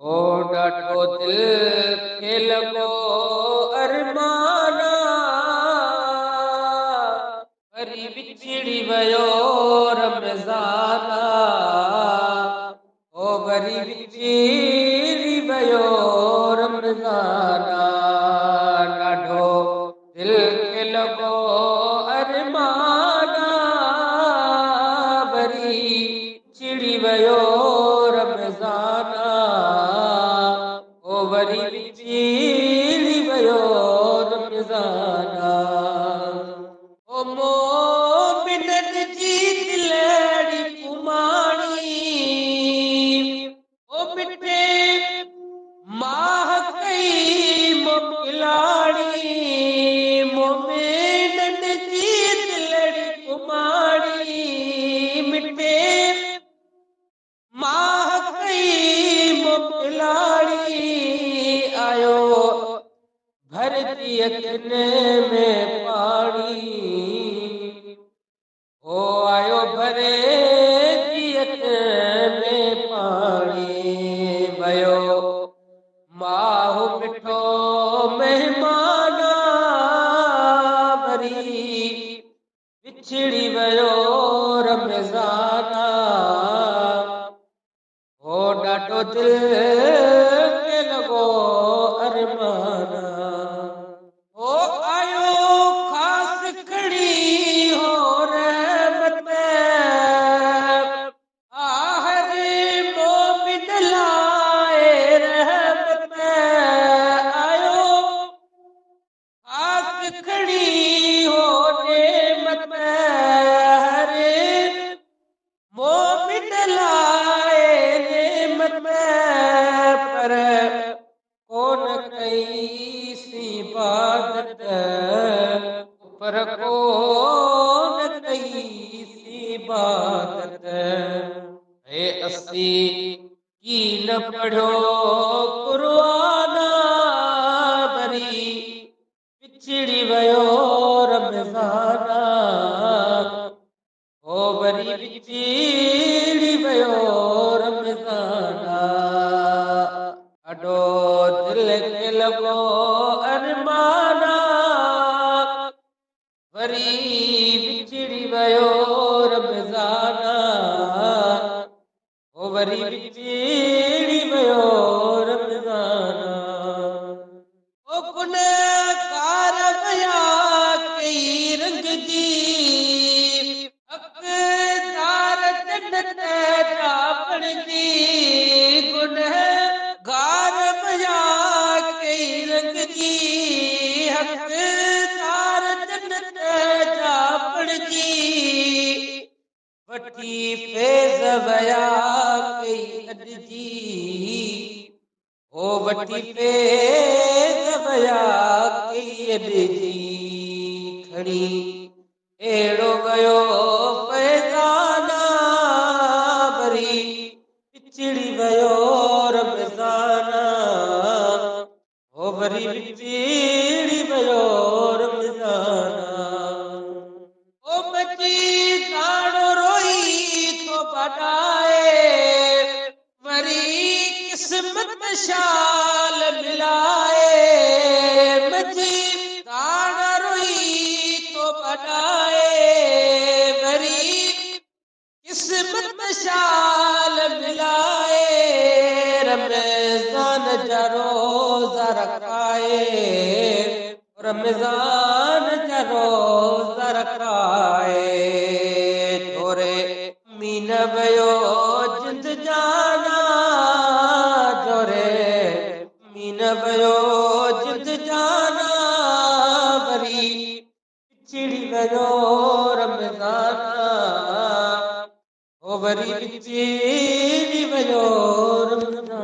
ओ ॾाढो दिल खे लॻो अरमाना वरी विछड़ी वियो रमज़ाना ओ वरी विछड़ी वियो रमज़ाना ॾाढो दिल खे लॻो अरमाना वरी चिड़ी वियो रमज़ाना ओ वरी विछड़ी वियो रमज़ाना ओ मोमिननि जी दिलड़ी कुमाणी ओ मिठे माह कई मोकिलाणी मोमिननि जी दिलड़ी कुमाणी मिठे माह कई मोकिलाणी आयो भरती अखियुनि में पाणी ओ आयो भरे अखियुनि में पाणी वयो माहु मिठो महिमाना वरी विछड़ी वियो रमज़ाना ओ ॾाढो दिल खे लॻो अरमाना ओ आयो ख़ासि खड़ी हो रहमत आहर मोमिन लाए रहमत आयो ख़ासि खड़ी हो नेमत हर मोमिन लाए नेमत पर कोन कई सी इबादत पर कोन कई सी इबादत है असी की न पढ़ो कुराना वरी विछड़ी वियो रमज़ाना ओ वरी विछड़ी वियो रमज़ाना ॾाढो दिल खे लॻो अरमाना वरी विछड़ी वियो रमज़ाना ओ वरी विछड़ी वियो रमज़ाना ओ गुनहगार वया कई रंग जी हक़दार जन्नत जा बणजी गुनहगार वया कई रंग जी हक़दार जन्नत जा बणजी वठी फैज़ वया कई अॾजी ओ वठी फैज़ वया कई अॾजी खणी अहिड़ो वयो फैज़ाना वरी विछड़ी वियो रमज़ाना ओ वरी विछड़ी वियो रमज़ाना ओ बची दाणो रोई तो बटाए वरी किस्मत शाल मिलाए बची दाणा रोई तो बटाए वरी किस्मत शाल मिलाए रमज़ान जा रोज़ा रखाए रमज़ान जा रोज़ा रखाए जोरे मीन वयो जिंद जाना जोरे मीन वयो जिंद जाना वरी विछड़ी वियो रमज़ाना ओ वरी विछड़ी वियो रमज़ाना।